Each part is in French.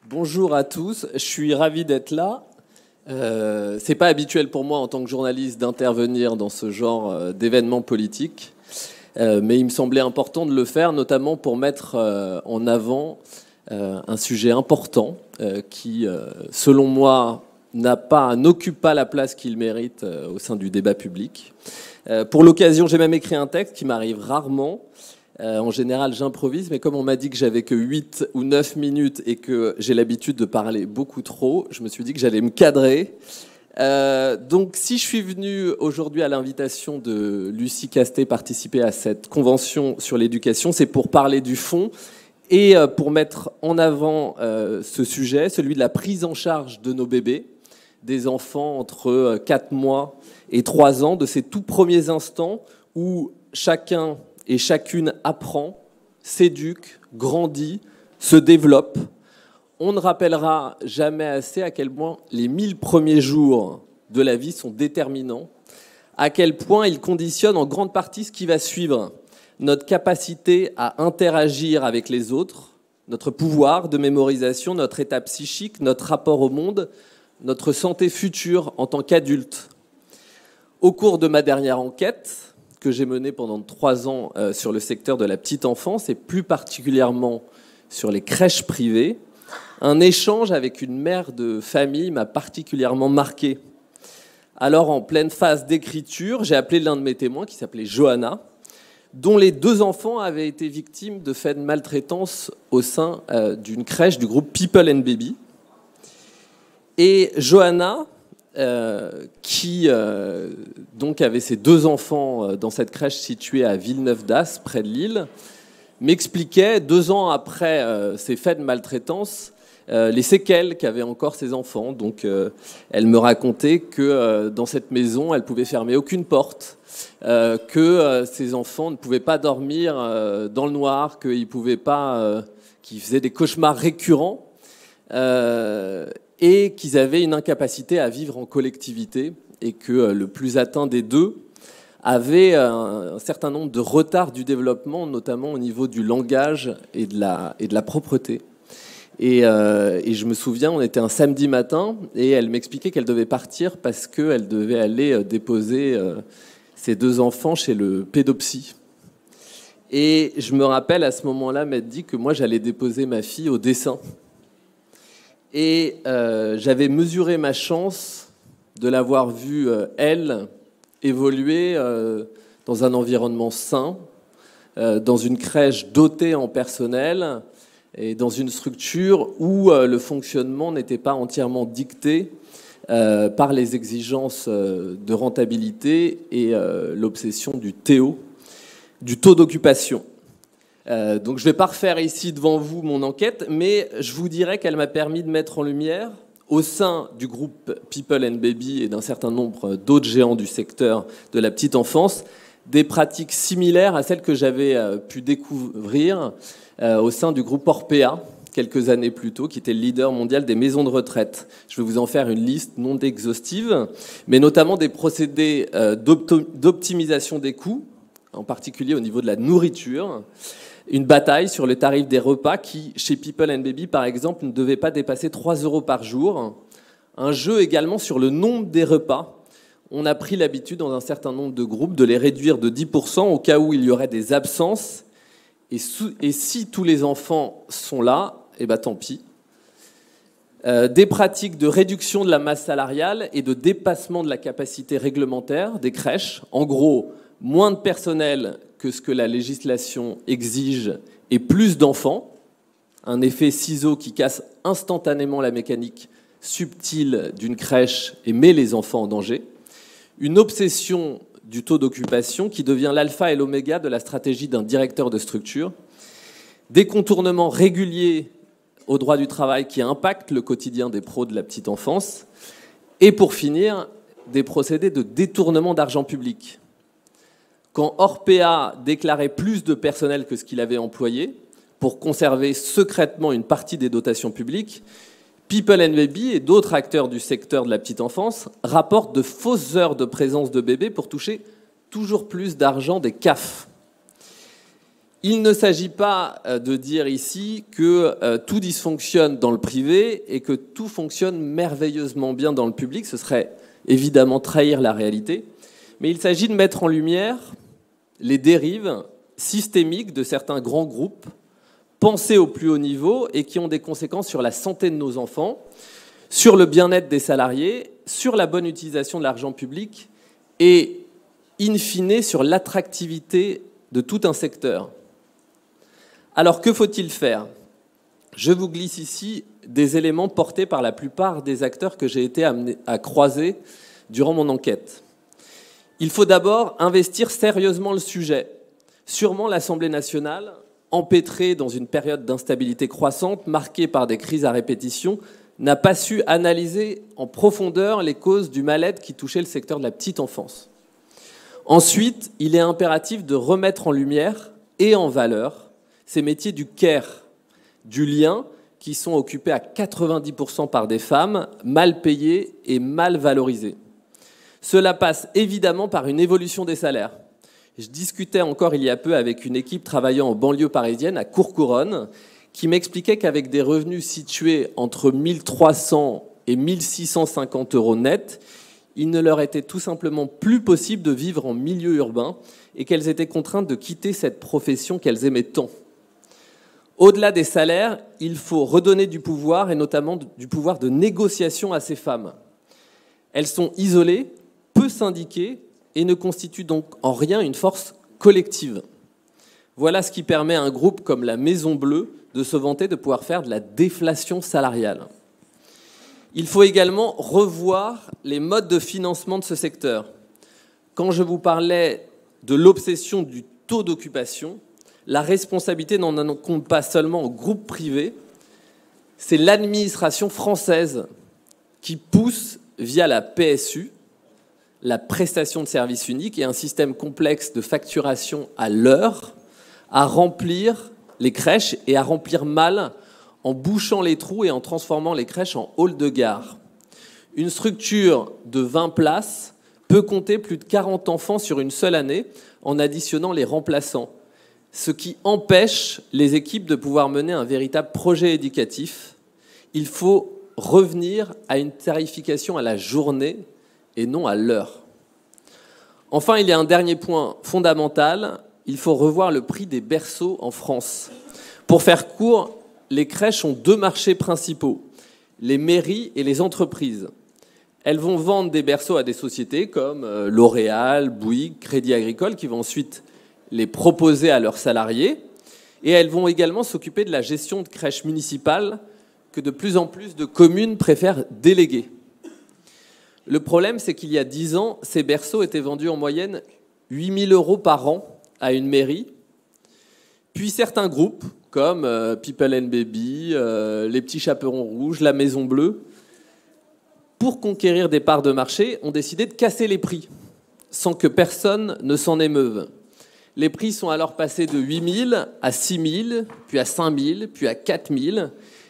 Bonjour à tous, je suis ravi d'être là. C'est pas habituel pour moi en tant que journaliste d'intervenir dans ce genre d'événements politiques, mais il me semblait important de le faire, notamment pour mettre en avant un sujet important qui, selon moi, n'occupe pas la place qu'il mérite au sein du débat public. Pour l'occasion, j'ai même écrit un texte qui m'arrive rarement. En général, j'improvise, mais comme on m'a dit que j'avais que 8 ou 9 minutes et que j'ai l'habitude de parler beaucoup trop, je me suis dit que j'allais me cadrer. Donc, si je suis venu aujourd'hui à l'invitation de Lucie Castet participer à cette convention sur l'éducation, c'est pour parler du fond et pour mettre en avant ce sujet, celui de la prise en charge de nos bébés, des enfants entre 4 mois et 3 ans, de ces tout premiers instants où chacun et chacune apprend, s'éduque, grandit, se développe. On ne rappellera jamais assez à quel point les 1000 premiers jours de la vie sont déterminants, à quel point ils conditionnent en grande partie ce qui va suivre, notre capacité à interagir avec les autres, notre pouvoir de mémorisation, notre état psychique, notre rapport au monde, notre santé future en tant qu'adulte. Au cours de ma dernière enquête, que j'ai menée pendant 3 ans sur le secteur de la petite enfance et plus particulièrement sur les crèches privées, un échange avec une mère de famille m'a particulièrement marqué. Alors, en pleine phase d'écriture, j'ai appelé l'un de mes témoins qui s'appelait Johanna, dont les 2 enfants avaient été victimes de faits de maltraitance au sein d'une crèche du groupe People and Baby. Et Johanna, qui donc avait ses 2 enfants dans cette crèche située à Villeneuve-d'Ascq, près de Lille, m'expliquait, 2 ans après ces faits de maltraitance, les séquelles qu'avaient encore ses enfants. Donc, elle me racontait que dans cette maison, elle pouvait fermer aucune porte, que ses enfants ne pouvaient pas dormir dans le noir, qu'ils faisaient des cauchemars récurrents. Et qu'ils avaient une incapacité à vivre en collectivité et que le plus atteint des 2 avait un certain nombre de retards du développement, notamment au niveau du langage et de la propreté. Et je me souviens, on était un samedi matin et elle m'expliquait qu'elle devait partir parce qu'elle devait aller déposer ses 2 enfants chez le pédopsie. Et je me rappelle à ce moment-là m'être dit que moi j'allais déposer ma fille au dessin. Et j'avais mesuré ma chance de l'avoir vue, elle, évoluer dans un environnement sain, dans une crèche dotée en personnel et dans une structure où le fonctionnement n'était pas entièrement dicté par les exigences de rentabilité et l'obsession du TO, du taux d'occupation. Donc je ne vais pas refaire ici devant vous mon enquête, mais je vous dirais qu'elle m'a permis de mettre en lumière, au sein du groupe People and Baby et d'un certain nombre d'autres géants du secteur de la petite enfance, des pratiques similaires à celles que j'avais pu découvrir au sein du groupe Orpea, quelques années plus tôt, qui était le leader mondial des maisons de retraite. Je vais vous en faire une liste non exhaustive, mais notamment des procédés d'optimisation des coûts, en particulier au niveau de la nourriture. Une bataille sur le tarif des repas qui, chez People and Baby, par exemple, ne devait pas dépasser 3 € par jour. Un jeu également sur le nombre des repas. On a pris l'habitude, dans un certain nombre de groupes, de les réduire de 10% au cas où il y aurait des absences. Et si tous les enfants sont là, eh ben, tant pis. Des pratiques de réduction de la masse salariale et de dépassement de la capacité réglementaire des crèches. En gros, moins de personnel que ce que la législation exige et plus d'enfants, un effet ciseau qui casse instantanément la mécanique subtile d'une crèche et met les enfants en danger, une obsession du taux d'occupation qui devient l'alpha et l'oméga de la stratégie d'un directeur de structure, des contournements réguliers au droit du travail qui impactent le quotidien des pros de la petite enfance, et pour finir, des procédés de détournement d'argent public. Quand Orpea déclarait plus de personnel que ce qu'il avait employé pour conserver secrètement une partie des dotations publiques, People and Baby et d'autres acteurs du secteur de la petite enfance rapportent de fausses heures de présence de bébés pour toucher toujours plus d'argent des CAF. Il ne s'agit pas de dire ici que tout dysfonctionne dans le privé et que tout fonctionne merveilleusement bien dans le public. Ce serait évidemment trahir la réalité. Mais il s'agit de mettre en lumière les dérives systémiques de certains grands groupes pensés au plus haut niveau et qui ont des conséquences sur la santé de nos enfants, sur le bien-être des salariés, sur la bonne utilisation de l'argent public et, in fine, sur l'attractivité de tout un secteur. Alors, que faut-il faire ? Je vous glisse ici des éléments portés par la plupart des acteurs que j'ai été amené à croiser durant mon enquête. Il faut d'abord investir sérieusement le sujet. Sûrement l'Assemblée nationale, empêtrée dans une période d'instabilité croissante, marquée par des crises à répétition, n'a pas su analyser en profondeur les causes du mal-être qui touchait le secteur de la petite enfance. Ensuite, il est impératif de remettre en lumière et en valeur ces métiers du care, du lien, qui sont occupés à 90% par des femmes, mal payées et mal valorisées. Cela passe évidemment par une évolution des salaires. Je discutais encore il y a peu avec une équipe travaillant en banlieue parisienne, à Courcouronnes, qui m'expliquait qu'avec des revenus situés entre 1 300 et 1 650 euros net, il ne leur était tout simplement plus possible de vivre en milieu urbain et qu'elles étaient contraintes de quitter cette profession qu'elles aimaient tant. Au-delà des salaires, il faut redonner du pouvoir, et notamment du pouvoir de négociation à ces femmes. Elles sont isolées, peu syndiquées, et ne constituent donc en rien une force collective. Voilà ce qui permet à un groupe comme la Maison Bleue de se vanter de pouvoir faire de la déflation salariale. Il faut également revoir les modes de financement de ce secteur. Quand je vous parlais de l'obsession du taux d'occupation, la responsabilité n'en incombe pas seulement au groupe privé, c'est l'administration française qui pousse, via la PSU, la prestation de service unique et un système complexe de facturation à l'heure, à remplir les crèches et à remplir mal en bouchant les trous et en transformant les crèches en hall de gare. Une structure de 20 places peut compter plus de 40 enfants sur une seule année en additionnant les remplaçants, ce qui empêche les équipes de pouvoir mener un véritable projet éducatif. Il faut revenir à une tarification à la journée et non à l'heure. Enfin, il y a un dernier point fondamental, il faut revoir le prix des berceaux en France. Pour faire court, les crèches ont 2 marchés principaux, les mairies et les entreprises. Elles vont vendre des berceaux à des sociétés comme L'Oréal, Bouygues, Crédit Agricole, qui vont ensuite les proposer à leurs salariés. Et elles vont également s'occuper de la gestion de crèches municipales que de plus en plus de communes préfèrent déléguer. Le problème, c'est qu'il y a 10 ans, ces berceaux étaient vendus en moyenne 8 000 € par an à une mairie. Puis certains groupes, comme People and Baby, les Petits Chaperons Rouges, la Maison Bleue, pour conquérir des parts de marché, ont décidé de casser les prix, sans que personne ne s'en émeuve. Les prix sont alors passés de 8 000 à 6 000, puis à 5 000, puis à 4 000.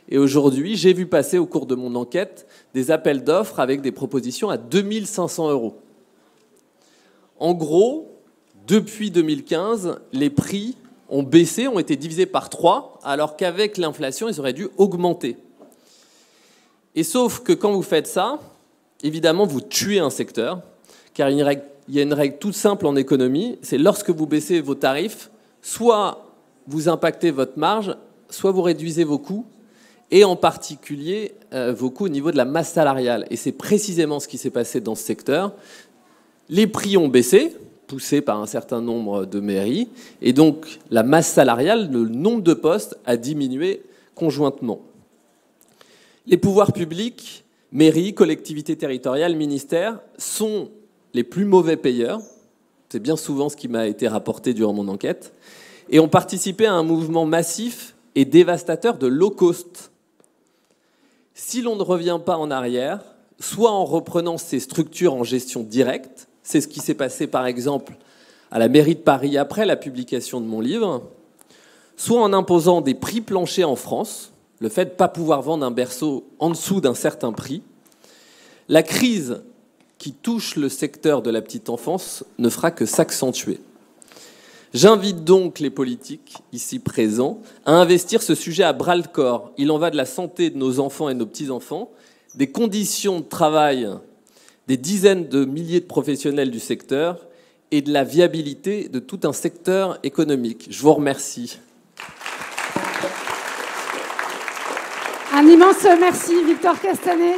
Et aujourd'hui, j'ai vu passer au cours de mon enquête des appels d'offres avec des propositions à 2 500 €. En gros, depuis 2015, les prix ont baissé, ont été divisés par 3, alors qu'avec l'inflation, ils auraient dû augmenter. Et sauf que quand vous faites ça, évidemment, vous tuez un secteur, car il y a une règle toute simple en économie, c'est lorsque vous baissez vos tarifs, soit vous impactez votre marge, soit vous réduisez vos coûts, et en particulier vos coûts au niveau de la masse salariale. Et c'est précisément ce qui s'est passé dans ce secteur. Les prix ont baissé, poussés par un certain nombre de mairies, et donc la masse salariale, le nombre de postes a diminué conjointement. Les pouvoirs publics, mairies, collectivités territoriales, ministères, sont les plus mauvais payeurs, c'est bien souvent ce qui m'a été rapporté durant mon enquête, et ont participé à un mouvement massif et dévastateur de low cost. Si l'on ne revient pas en arrière, soit en reprenant ces structures en gestion directe, c'est ce qui s'est passé par exemple à la mairie de Paris après la publication de mon livre, soit en imposant des prix planchers en France, le fait de ne pas pouvoir vendre un berceau en dessous d'un certain prix. La crise qui touche le secteur de la petite enfance ne fera que s'accentuer. J'invite donc les politiques, ici présents, à investir ce sujet à bras-le-corps. Il en va de la santé de nos enfants et de nos petits-enfants, des conditions de travail des dizaines de milliers de professionnels du secteur et de la viabilité de tout un secteur économique. Je vous remercie. Un immense merci, Victor Castanet.